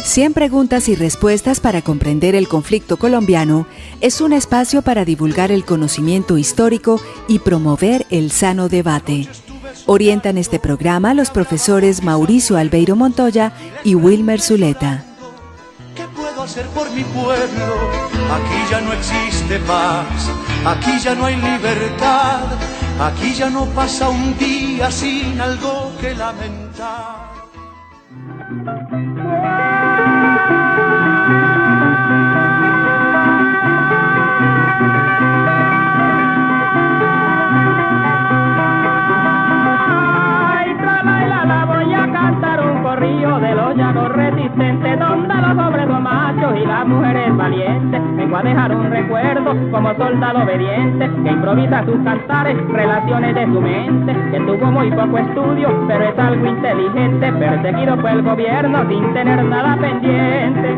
100 preguntas y respuestas para comprender el conflicto colombiano es un espacio para divulgar el conocimiento histórico y promover el sano debate. Orientan este programa los profesores Mauricio Albeiro Montoya y Wilmer Zuleta. ¿Qué puedo hacer por mi pueblo? Aquí ya no existe paz, aquí ya no hay libertad, aquí ya no pasa un día sin algo que lamentar. De los llanos resistentes, donde los hombres son machos y las mujeres valientes. Vengo a dejar un recuerdo como soldado obediente que improvisa sus cantares, relaciones de su mente, que tuvo muy poco estudio, pero es algo inteligente, perseguido por el gobierno sin tener nada pendiente.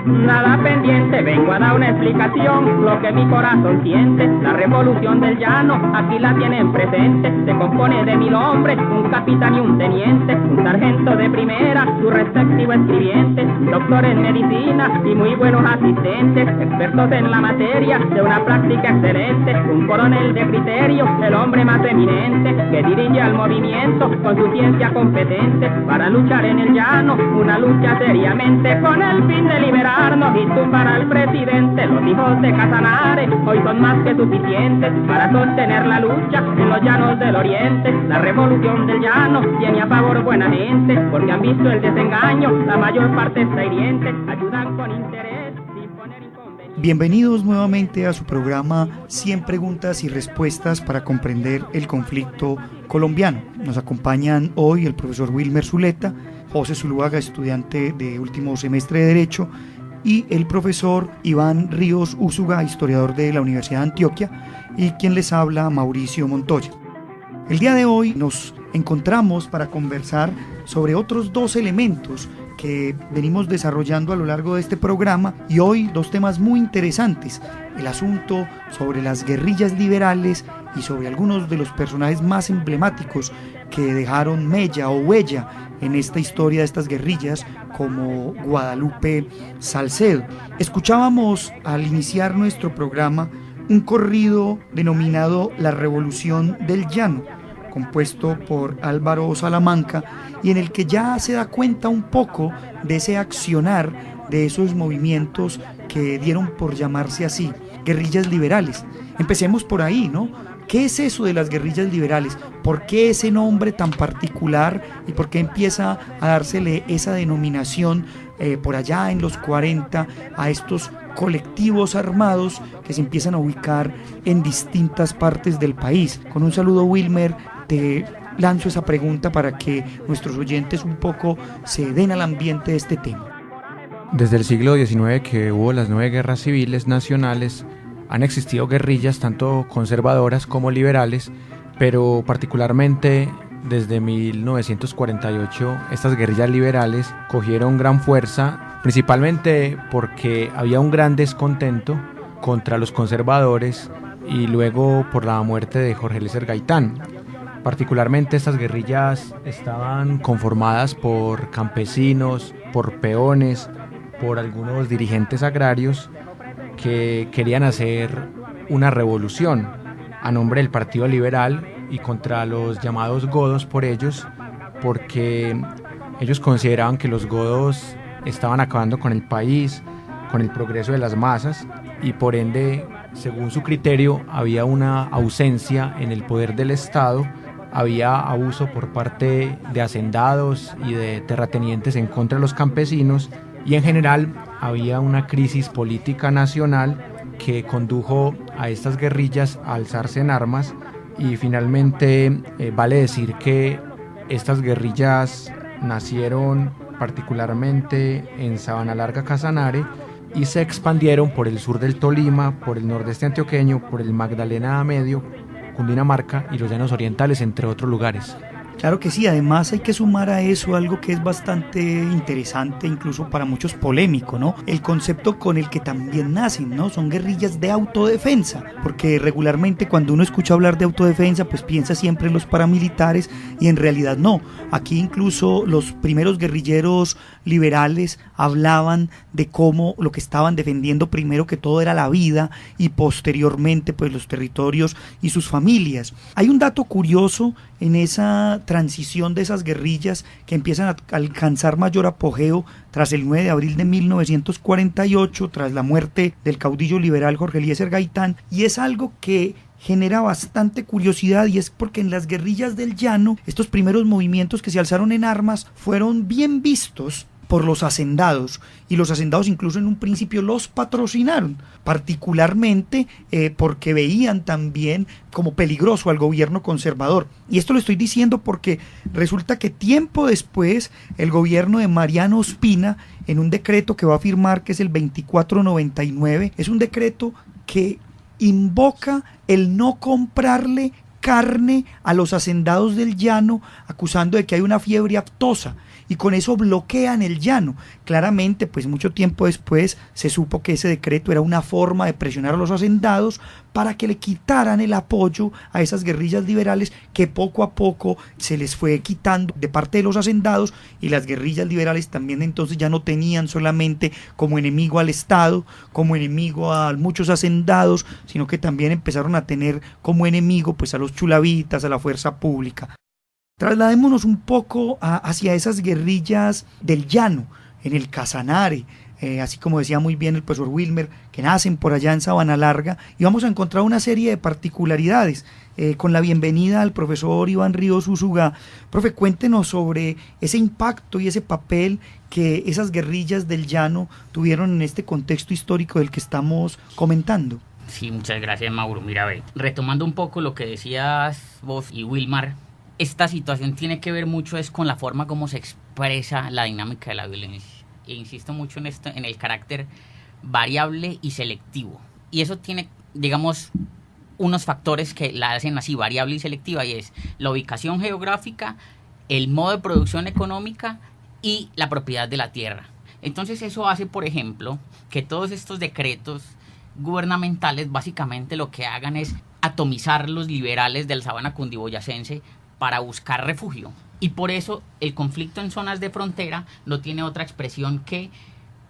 Nada pendiente, vengo a dar una explicación, lo que mi corazón siente. La revolución del llano, aquí la tienen presente. Se compone de 1000 hombres, un capitán y un teniente, un sargento de primera, su respectivo escribiente, doctor en medicina y muy buenos asistentes, expertos en la materia de una práctica excelente, un coronel de criterio, el hombre más eminente, que dirige al movimiento con su ciencia competente, para luchar en el llano, una lucha seriamente, con el fin de liberar y tumbar al presidente. Los hijos de Casanare hoy son más que suficientes para sostener la lucha en los llanos del oriente. La revolución del llano tiene a favor buena gente, porque han visto el desengaño, la mayor parte está hiriente, ayudan con interés sin poner inconvenientes. Bienvenidos nuevamente a su programa 100 preguntas y respuestas para comprender el conflicto colombiano. Nos acompañan hoy el profesor Wilmer Zuleta, José Zuluaga, estudiante de último semestre de Derecho, y el profesor Iván Ríos Úsuga, historiador de la Universidad de Antioquia, y quien les habla, Mauricio Montoya. El día de hoy nos encontramos para conversar sobre otros 2 elementos que venimos desarrollando a lo largo de este programa, y hoy 2 temas muy interesantes: el asunto sobre las guerrillas liberales y sobre algunos de los personajes más emblemáticos que dejaron mella o huella en esta historia de estas guerrillas, como Guadalupe Salcedo. Escuchábamos al iniciar nuestro programa un corrido denominado La Revolución del Llano, compuesto por Álvaro Salamanca, y en el que ya se da cuenta un poco de ese accionar de esos movimientos que dieron por llamarse así, guerrillas liberales. Empecemos por ahí, ¿no? ¿Qué es eso de las guerrillas liberales? ¿Por qué ese nombre tan particular y por qué empieza a dársele esa denominación por allá en los 40 a estos colectivos armados que se empiezan a ubicar en distintas partes del país? Con un saludo, Wilmer, te lanzo esa pregunta para que nuestros oyentes un poco se den al ambiente de este tema. Desde el siglo XIX, que hubo las 9 guerras civiles nacionales, han existido guerrillas tanto conservadoras como liberales, pero particularmente desde 1948 estas guerrillas liberales cogieron gran fuerza, principalmente porque había un gran descontento contra los conservadores y luego por la muerte de Jorge Eliezer Gaitán. Particularmente estas guerrillas estaban conformadas por campesinos, por peones, por algunos dirigentes agrarios que querían hacer una revolución a nombre del Partido Liberal y contra los llamados godos por ellos, porque ellos consideraban que los godos estaban acabando con el país, con el progreso de las masas, y por ende, según su criterio, había una ausencia en el poder del Estado, había abuso por parte de hacendados y de terratenientes en contra de los campesinos, y en general había una crisis política nacional que condujo a estas guerrillas a alzarse en armas, y finalmente vale decir que estas guerrillas nacieron particularmente en Sabanalarga, Casanare, y se expandieron por el sur del Tolima, por el nordeste antioqueño, por el Magdalena Medio, Cundinamarca y los llanos orientales, entre otros lugares. Claro que sí, además hay que sumar a eso algo que es bastante interesante, incluso para muchos polémico, ¿no? El concepto con el que también nacen, ¿no? Son guerrillas de autodefensa, porque regularmente cuando uno escucha hablar de autodefensa, pues piensa siempre en los paramilitares y en realidad no. Aquí incluso los primeros guerrilleros liberales hablaban de cómo lo que estaban defendiendo primero que todo era la vida y posteriormente pues los territorios y sus familias. Hay un dato curioso en esa transición de esas guerrillas que empiezan a alcanzar mayor apogeo tras el 9 de abril de 1948, tras la muerte del caudillo liberal Jorge Eliezer Gaitán, y es algo que genera bastante curiosidad, y es porque en las guerrillas del llano, estos primeros movimientos que se alzaron en armas fueron bien vistos por los hacendados, y los hacendados incluso en un principio los patrocinaron, particularmente porque veían también como peligroso al gobierno conservador. Y esto lo estoy diciendo porque resulta que tiempo después el gobierno de Mariano Ospina, en un decreto que va a firmar, que es el 2499, es un decreto que invoca el no comprarle carne a los hacendados del llano, acusando de que hay una fiebre aftosa, y con eso bloquean el llano. Claramente, pues mucho tiempo después se supo que ese decreto era una forma de presionar a los hacendados para que le quitaran el apoyo a esas guerrillas liberales que poco a poco se les fue quitando de parte de los hacendados, y las guerrillas liberales también entonces ya no tenían solamente como enemigo al Estado, como enemigo a muchos hacendados, sino que también empezaron a tener como enemigo pues a los chulavitas, a la fuerza pública. Trasladémonos un poco hacia esas guerrillas del llano, en el Casanare, así como decía muy bien el profesor Wilmer, que nacen por allá en Sabana Larga, y vamos a encontrar una serie de particularidades. Con la bienvenida al profesor Iván Ríos Úsuga. Profe, cuéntenos sobre ese impacto y ese papel que esas guerrillas del llano tuvieron en este contexto histórico del que estamos comentando. Sí, muchas gracias, Mauro. Mira, retomando un poco lo que decías vos y Wilmar, esta situación tiene que ver mucho es con la forma como se expresa la dinámica de la violencia. E insisto mucho en esto, en el carácter variable y selectivo. Y eso tiene, digamos, unos factores que la hacen así, variable y selectiva, y es la ubicación geográfica, el modo de producción económica y la propiedad de la tierra. Entonces eso hace, por ejemplo, que todos estos decretos gubernamentales básicamente lo que hagan es atomizar los liberales del Sabana cundiboyacense para buscar refugio. Y por eso el conflicto en zonas de frontera no tiene otra expresión que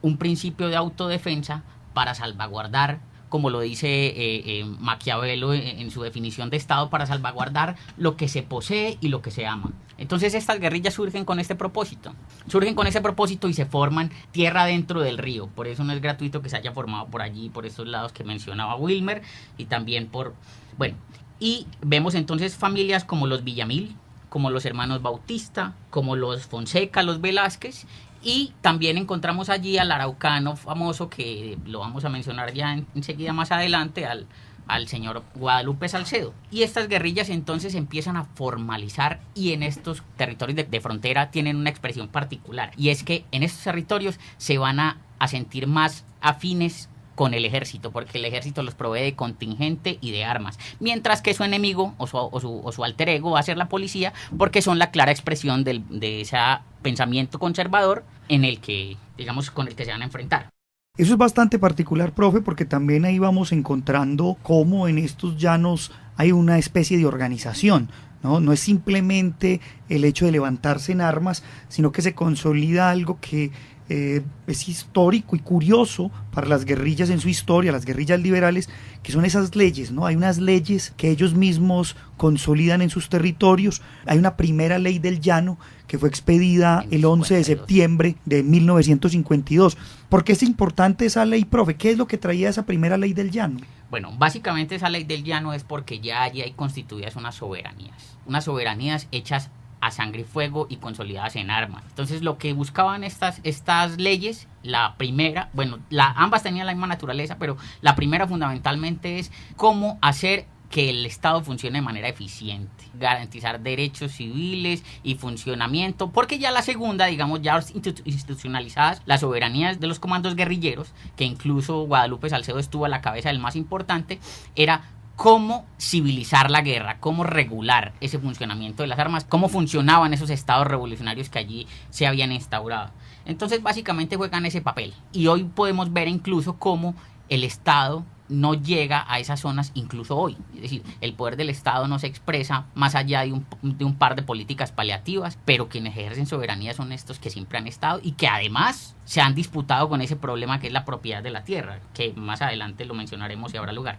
un principio de autodefensa para salvaguardar, como lo dice Maquiavelo en su definición de Estado, para salvaguardar lo que se posee y lo que se ama. Entonces estas guerrillas surgen con este propósito. Surgen con ese propósito y se forman tierra dentro del río. Por eso no es gratuito que se haya formado por allí, por estos lados que mencionaba Wilmer, y también por... Bueno, y vemos entonces familias como los Villamil, como los hermanos Bautista, como los Fonseca, los Velázquez, y también encontramos allí al araucano famoso, que lo vamos a mencionar ya enseguida más adelante, al señor Guadalupe Salcedo. Y estas guerrillas entonces empiezan a formalizar, y en estos territorios de frontera tienen una expresión particular, y es que en estos territorios se van a sentir más afines con el ejército, porque el ejército los provee de contingente y de armas, mientras que su enemigo o su alter ego va a ser la policía, porque son la clara expresión de ese pensamiento conservador en el que, digamos, con el que se van a enfrentar. Eso es bastante particular, profe, porque también ahí vamos encontrando cómo en estos llanos hay una especie de organización, ¿no? No es simplemente el hecho de levantarse en armas, sino que se consolida algo que es histórico y curioso para las guerrillas en su historia, las guerrillas liberales, que son esas leyes, ¿no? Hay unas leyes que ellos mismos consolidan en sus territorios. Hay una primera ley del llano que fue expedida el 11 de septiembre de 1952. ¿Por qué es importante esa ley, profe? ¿Qué es lo que traía esa primera ley del llano? Bueno, básicamente esa ley del llano es porque ya allí hay constituidas unas soberanías hechas a sangre y fuego y consolidadas en armas. Entonces lo que buscaban estas leyes, la primera, ambas tenían la misma naturaleza, pero la primera fundamentalmente es cómo hacer que el Estado funcione de manera eficiente, garantizar derechos civiles y funcionamiento, porque ya la segunda, digamos, ya institucionalizadas las soberanías de los comandos guerrilleros, que incluso Guadalupe Salcedo estuvo a la cabeza del más importante, era cómo civilizar la guerra, cómo regular ese funcionamiento de las armas, cómo funcionaban esos estados revolucionarios que allí se habían instaurado. Entonces básicamente juegan ese papel y hoy podemos ver incluso cómo el Estado no llega a esas zonas incluso hoy. Es decir, el poder del Estado no se expresa más allá de un par de políticas paliativas, pero quienes ejercen soberanía son estos que siempre han estado y que además se han disputado con ese problema que es la propiedad de la tierra, que más adelante lo mencionaremos si habrá lugar.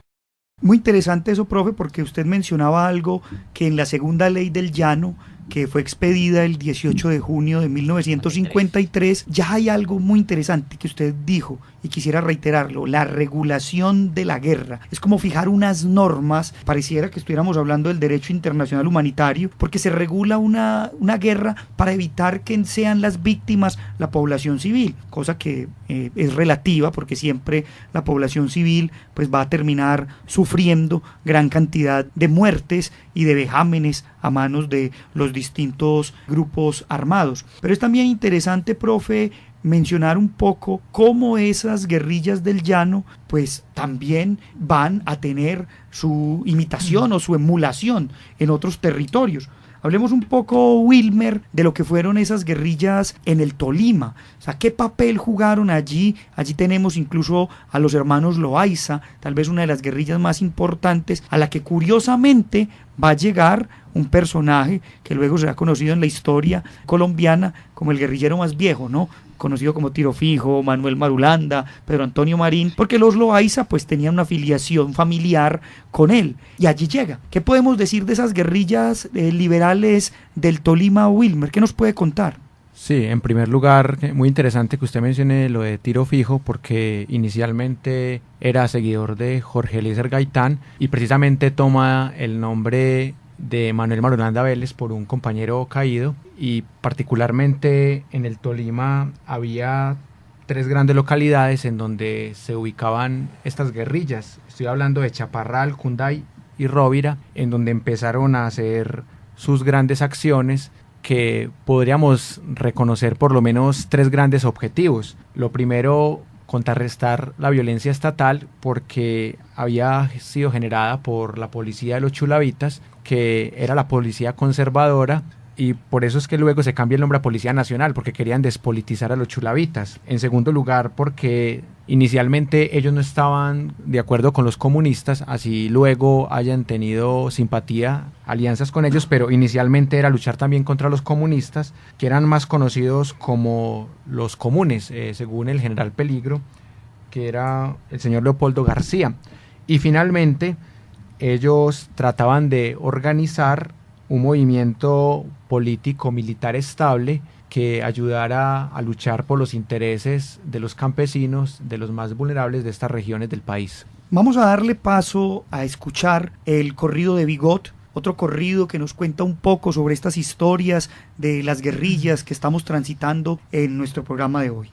Muy interesante eso, profe, porque usted mencionaba algo que en la segunda ley del llano, que fue expedida el 18 de junio de 1953, ya hay algo muy interesante que usted dijo y quisiera reiterarlo: la regulación de la guerra. Es como fijar unas normas, pareciera que estuviéramos hablando del derecho internacional humanitario, porque se regula una guerra para evitar que sean las víctimas la población civil, cosa que es relativa, porque siempre la población civil pues va a terminar sufriendo gran cantidad de muertes y de vejámenes a manos de los distintos grupos armados. Pero es también interesante, profe, mencionar un poco cómo esas guerrillas del llano pues también van a tener su imitación o su emulación en otros territorios. Hablemos un poco, Wilmer, de lo que fueron esas guerrillas en el Tolima. O sea, ¿qué papel jugaron allí? Allí tenemos incluso a los hermanos Loaiza, tal vez una de las guerrillas más importantes, a la que curiosamente va a llegar un personaje que luego será conocido en la historia colombiana como el guerrillero más viejo, ¿no? Conocido como Tiro Fijo, Manuel Marulanda, Pedro Antonio Marín, porque los Loaiza pues tenían una afiliación familiar con él, y allí llega. ¿Qué podemos decir de esas guerrillas liberales del Tolima, Wilmer? ¿Qué nos puede contar? Sí, en primer lugar, muy interesante que usted mencione lo de Tiro Fijo, porque inicialmente era seguidor de Jorge Eliezer Gaitán y precisamente toma el nombre de Manuel Marulanda Vélez por un compañero caído, y particularmente en el Tolima había 3 grandes localidades en donde se ubicaban estas guerrillas. Estoy hablando de Chaparral, Cunday y Rovira, en donde empezaron a hacer sus grandes acciones, que podríamos reconocer por lo menos 3 grandes objetivos. Lo primero, contrarrestar la violencia estatal, porque había sido generada por la policía de los chulavitas, que era la policía conservadora, y por eso es que luego se cambia el nombre a Policía Nacional, porque querían despolitizar a los chulavitas. En segundo lugar, porque inicialmente ellos no estaban de acuerdo con los comunistas, así luego hayan tenido simpatía, alianzas con ellos, pero inicialmente era luchar también contra los comunistas, que eran más conocidos como los comunes, según el general Peligro, que era el señor Leopoldo García. Y finalmente ellos trataban de organizar un movimiento político militar estable que ayudara a luchar por los intereses de los campesinos, de los más vulnerables de estas regiones del país. Vamos a darle paso a escuchar el corrido de Bigot, otro corrido que nos cuenta un poco sobre estas historias de las guerrillas que estamos transitando en nuestro programa de hoy.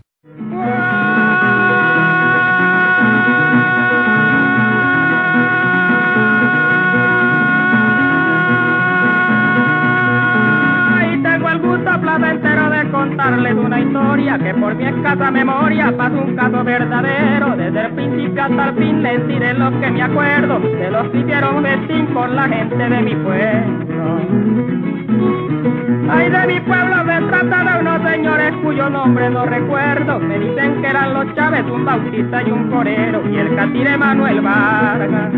Placentero de contarles una historia que por mi escasa memoria pasó un caso verdadero. Desde el principio hasta el fin les diré lo que me acuerdo de los que hicieron festín con la gente de mi pueblo. Ay, de mi pueblo se trata de unos señores cuyo nombre no recuerdo. Me dicen que eran los Chávez, un Bautista y un Corero, y el catire Manuel Vargas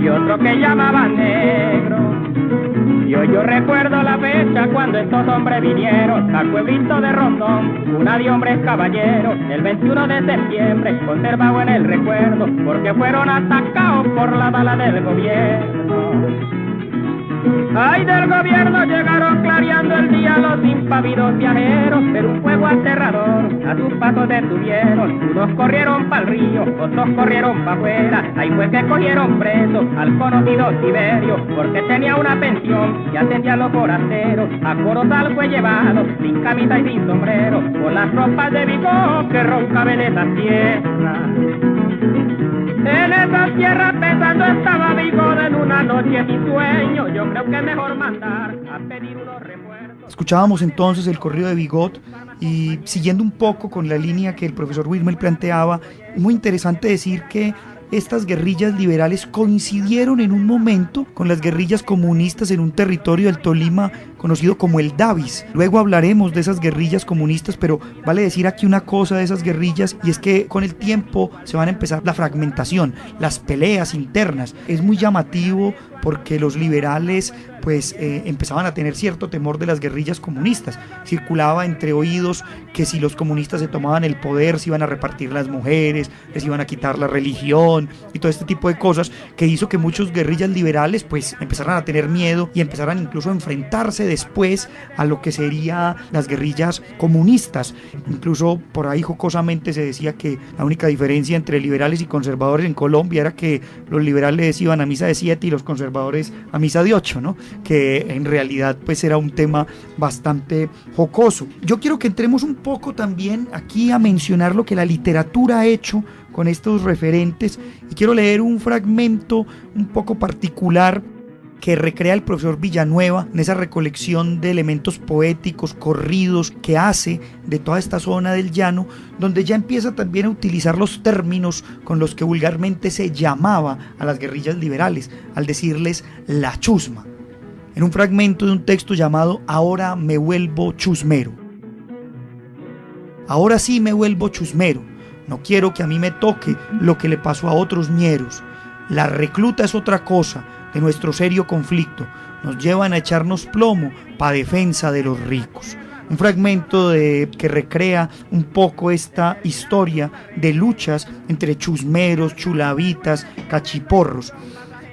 y otro que llamaban Negro. Y hoy yo recuerdo la fecha cuando estos hombres vinieron al pueblito de Rondón, una de hombres caballeros, el 21 de septiembre, conservado en el recuerdo, porque fueron atacados por la bala del gobierno. Ay, del gobierno llegaron clareando el día los impávidos viajeros, pero un fuego aterrador a sus pasos detuvieron. Unos corrieron pa'l río, otros corrieron pa' afuera. Ahí fue que cogieron preso al conocido Tiberio, porque tenía una pensión y atendía a los forasteros. A Corozal fue llevado sin camisa y sin sombrero, con las ropas de Bigot que roncaba en esa tierra. En esa tierra pensando estaba Bigot en una noche sin sueño. Yo creo que es mejor mandar a pedir unos refuerzos. Escuchábamos entonces el corrido de Bigot, y siguiendo un poco con la línea que el profesor Wilmer planteaba, muy interesante decir que estas guerrillas liberales coincidieron en un momento con las guerrillas comunistas en un territorio del Tolima conocido como el Davis. Luego hablaremos de esas guerrillas comunistas, pero vale decir aquí una cosa de esas guerrillas, y es que con el tiempo se van a empezar la fragmentación, las peleas internas. Es muy llamativo porque los liberales pues empezaban a tener cierto temor de las guerrillas comunistas. Circulaba entre oídos que si los comunistas se tomaban el poder se iban a repartir las mujeres, les iban a quitar la religión y todo este tipo de cosas, que hizo que muchos guerrillas liberales pues empezaran a tener miedo y empezaran incluso a enfrentarse después a lo que serían las guerrillas comunistas. Incluso por ahí jocosamente se decía que la única diferencia entre liberales y conservadores en Colombia era que los liberales iban a misa de 7 y los conservadores a misa de 8, ¿no? Que en realidad pues era un tema bastante jocoso. Yo quiero que entremos un poco también aquí a mencionar lo que la literatura ha hecho con estos referentes, y quiero leer un fragmento un poco particular que recrea el profesor Villanueva en esa recolección de elementos poéticos, corridos que hace de toda esta zona del llano, donde ya empieza también a utilizar los términos con los que vulgarmente se llamaba a las guerrillas liberales, al decirles la chusma, en un fragmento de un texto llamado Ahora me vuelvo chusmero. Ahora sí me vuelvo chusmero, no quiero que a mí me toque lo que le pasó a otros ñeros. La recluta es otra cosa de nuestro serio conflicto, nos llevan a echarnos plomo pa' defensa de los ricos. Un fragmento que recrea un poco esta historia de luchas entre chusmeros, chulavitas, cachiporros.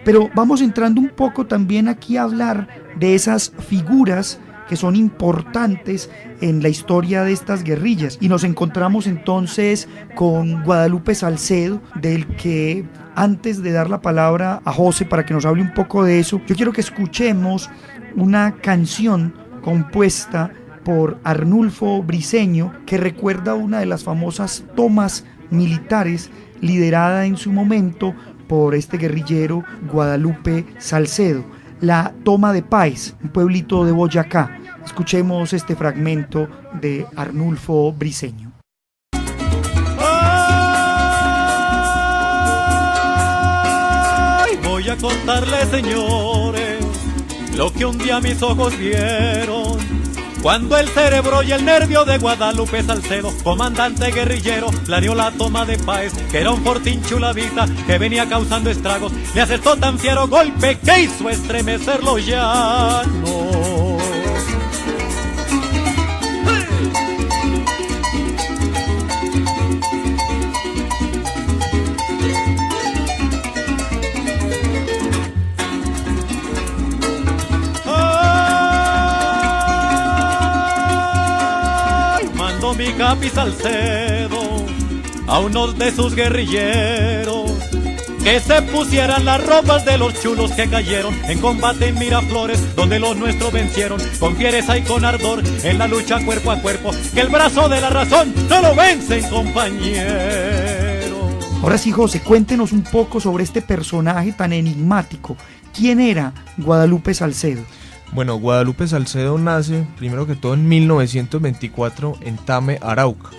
Pero vamos entrando un poco también aquí a hablar de esas figuras que son importantes en la historia de estas guerrillas, y nos encontramos entonces con Guadalupe Salcedo, del que antes de dar la palabra a José para que nos hable un poco de eso, yo quiero que escuchemos una canción compuesta por Arnulfo Briceño que recuerda una de las famosas tomas militares liderada en su momento por este guerrillero Guadalupe Salcedo, la toma de Páez, un pueblito de Boyacá. Escuchemos este fragmento de Arnulfo Briceño. Ay, voy a contarles, señores, lo que un día mis ojos vieron, cuando el cerebro y el nervio de Guadalupe Salcedo, comandante guerrillero, planeó la toma de Páez, que era un fortín chulavita que venía causando estragos. Le acertó tan fiero golpe que hizo estremecer los llanos. Mi capi Salcedo a unos de sus guerrilleros que se pusieran las ropas de los chulos que cayeron en combate en Miraflores, donde los nuestros vencieron con fiereza y con ardor en la lucha cuerpo a cuerpo, que el brazo de la razón no lo vencen, compañero. Ahora sí, José, cuéntenos un poco sobre este personaje tan enigmático. ¿Quién era Guadalupe Salcedo? Bueno, Guadalupe Salcedo nace, primero que todo, en 1924 en Tame, Arauca.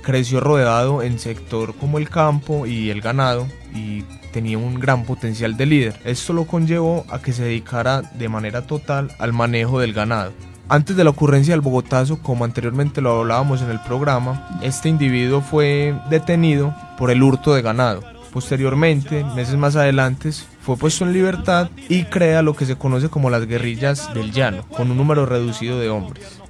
Creció rodeado en sector como el campo y el ganado y tenía un gran potencial de líder. Esto lo conllevó a que se dedicara de manera total al manejo del ganado. Antes de la ocurrencia del Bogotazo, como anteriormente lo hablábamos en el programa, este individuo fue detenido por el hurto de ganado. Posteriormente, meses más adelante, fue puesto en libertad y crea lo que se conoce como las guerrillas del llano, con un número reducido de hombres.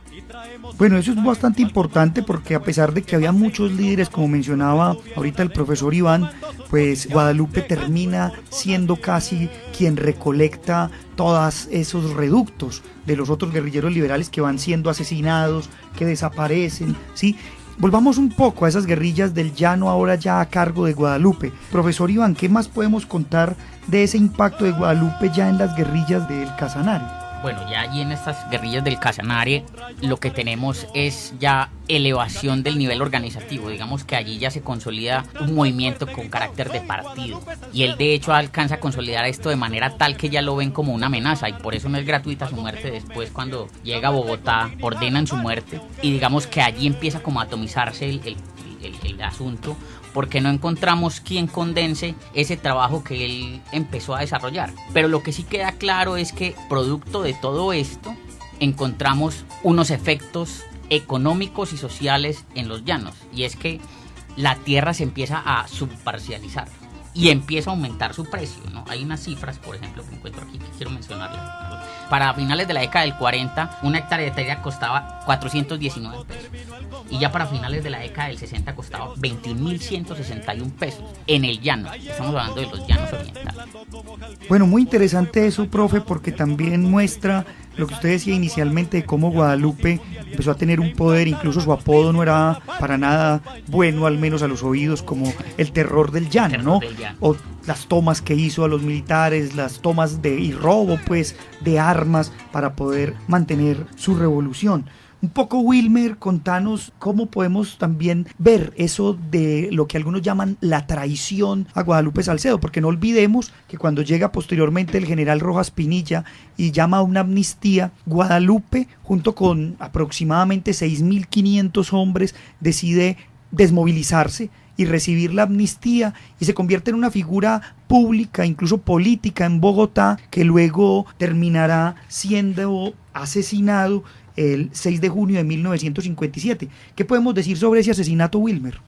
Bueno, eso es bastante importante porque a pesar de que había muchos líderes, como mencionaba ahorita el profesor Iván, pues Guadalupe termina siendo casi quien recolecta todos esos reductos de los otros guerrilleros liberales que van siendo asesinados, que desaparecen, ¿sí? Volvamos un poco a esas guerrillas del llano ahora ya a cargo de Guadalupe. Profesor Iván, ¿qué más podemos contar de ese impacto de Guadalupe ya en las guerrillas del Casanare? Bueno, ya allí en estas guerrillas del Casanare lo que tenemos es ya elevación del nivel organizativo. Digamos que allí ya se consolida un movimiento con carácter de partido. Y él de hecho alcanza a consolidar esto de manera tal que ya lo ven como una amenaza. Y por eso no es gratuita su muerte. Después, cuando llega a Bogotá, ordenan su muerte. Y digamos que allí empieza como a atomizarse el asunto, porque no encontramos quien condense ese trabajo que él empezó a desarrollar. Pero lo que sí queda claro es que producto de todo esto encontramos unos efectos económicos y sociales en los llanos, y es que la tierra se empieza a subparcializar y empieza a aumentar su precio, ¿no? Hay unas cifras, por ejemplo, que encuentro aquí que quiero mencionarles. Para finales de la década del 40, una hectárea de tierra costaba 419 pesos. Y ya para finales de la década del 60 costaba 21.161 pesos en el llano. Estamos hablando de los llanos orientales. Bueno, muy interesante eso, profe, porque también muestra lo que usted decía inicialmente de cómo Guadalupe empezó a tener un poder, incluso su apodo no era para nada bueno, al menos a los oídos, como el terror del llano, ¿no? O las tomas que hizo a los militares, las tomas y robo, pues, de armas para poder mantener su revolución. Un poco, Wilmer, contanos cómo podemos también ver eso de lo que algunos llaman la traición a Guadalupe Salcedo, porque no olvidemos que cuando llega posteriormente el general Rojas Pinilla y llama a una amnistía, Guadalupe, junto con aproximadamente 6.500 hombres, decide desmovilizarse y recibir la amnistía, y se convierte en una figura pública, incluso política en Bogotá, que luego terminará siendo asesinado el 6 de junio de 1957. ¿Qué podemos decir sobre ese asesinato, Wilmer?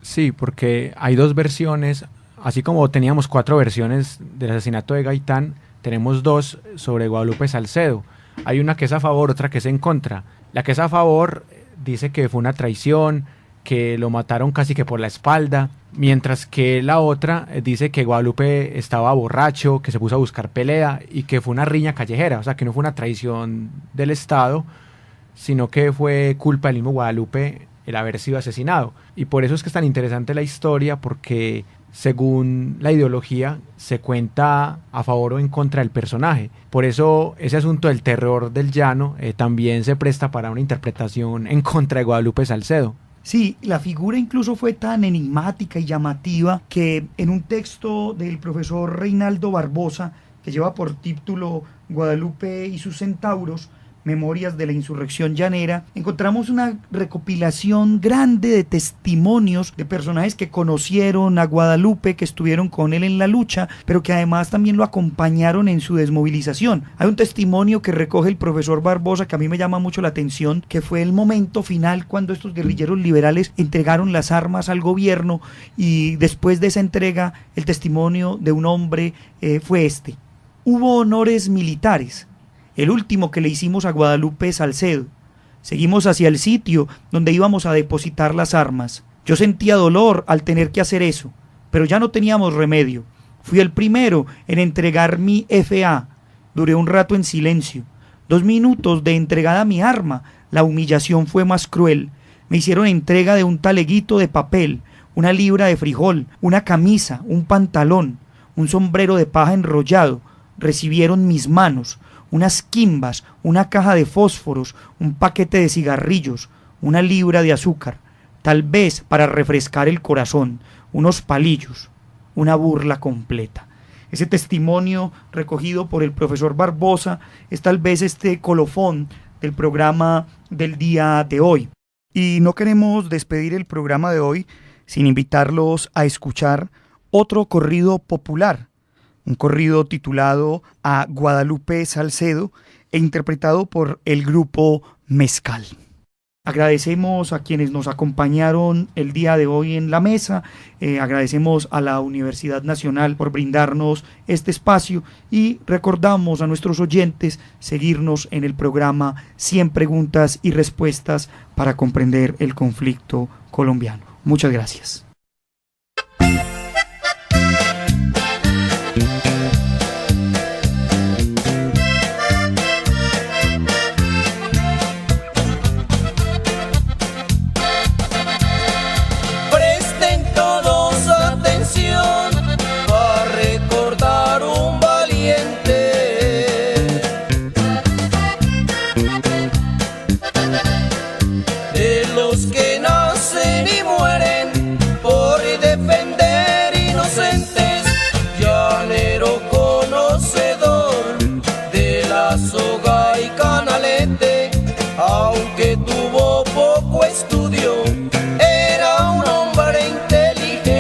Sí, porque hay dos versiones, así como teníamos 4 versiones del asesinato de Gaitán, tenemos 2 sobre Guadalupe Salcedo. Hay una que es a favor, otra que es en contra. La que es a favor dice que fue una traición, que lo mataron casi que por la espalda, mientras que la otra dice que Guadalupe estaba borracho, que se puso a buscar pelea y que fue una riña callejera, o sea que no fue una traición del Estado, sino que fue culpa del mismo Guadalupe el haber sido asesinado. Y por eso es que es tan interesante la historia, porque según la ideología se cuenta a favor o en contra del personaje. Por eso ese asunto del terror del llano también se presta para una interpretación en contra de Guadalupe Salcedo. Sí, la figura incluso fue tan enigmática y llamativa que en un texto del profesor Reinaldo Barbosa, que lleva por título Guadalupe y sus centauros, Memorias de la Insurrección Llanera, encontramos una recopilación grande de testimonios de personajes que conocieron a Guadalupe, que estuvieron con él en la lucha, pero que además también lo acompañaron en su desmovilización. Hay un testimonio que recoge el profesor Barbosa que a mí me llama mucho la atención, que fue el momento final cuando estos guerrilleros liberales entregaron las armas al gobierno, y después de esa entrega el testimonio de un hombre fue este: hubo honores militares, el último que le hicimos a Guadalupe Salcedo. Seguimos hacia el sitio donde íbamos a depositar las armas. Yo sentía dolor al tener que hacer eso, pero ya no teníamos remedio. Fui el primero en entregar mi FA. Duré un rato en silencio. 2 minutos de entregada mi arma. La humillación fue más cruel. Me hicieron entrega de un taleguito de papel, una libra de frijol, una camisa, un pantalón, un sombrero de paja enrollado. Recibieron mis manos, unas quimbas, una caja de fósforos, un paquete de cigarrillos, una libra de azúcar, tal vez para refrescar el corazón, unos palillos, una burla completa. Ese testimonio recogido por el profesor Barbosa es tal vez este colofón del programa del día de hoy. Y no queremos despedir el programa de hoy sin invitarlos a escuchar otro corrido popular, un corrido titulado A Guadalupe Salcedo e interpretado por el grupo Mezcal. Agradecemos a quienes nos acompañaron el día de hoy en la mesa, agradecemos a la Universidad Nacional por brindarnos este espacio y recordamos a nuestros oyentes seguirnos en el programa 100 preguntas y respuestas para comprender el conflicto colombiano. Muchas gracias. Aunque tuvo poco estudio, era un hombre inteligente.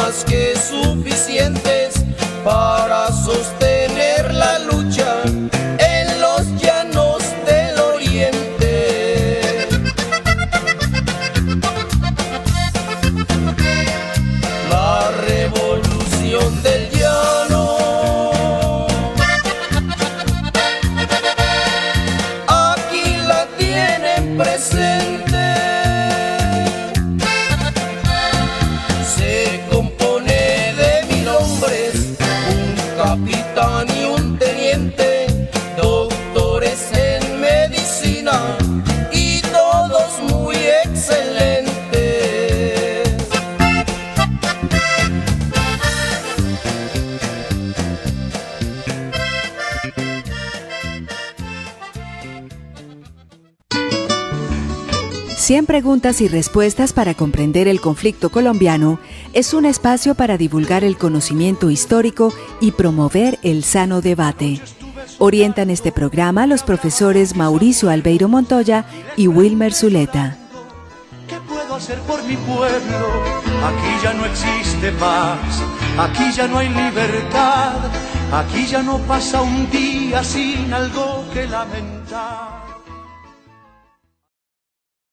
más que suficientes para sostener la lucha en los llanos del oriente. La revolución del llano aquí la tienen presente. Se compone de 1000 hombres, un capitán y un teniente, doctores en medicina y todos muy excelentes. Cien preguntas y respuestas para comprender el conflicto colombiano es un espacio para divulgar el conocimiento histórico y promover el sano debate. Orientan este programa los profesores Mauricio Albeiro Montoya y Wilmer Zuleta. ¿Qué puedo hacer por mi pueblo? Aquí ya no existe paz, aquí ya no hay libertad, aquí ya no pasa un día sin algo que lamentar.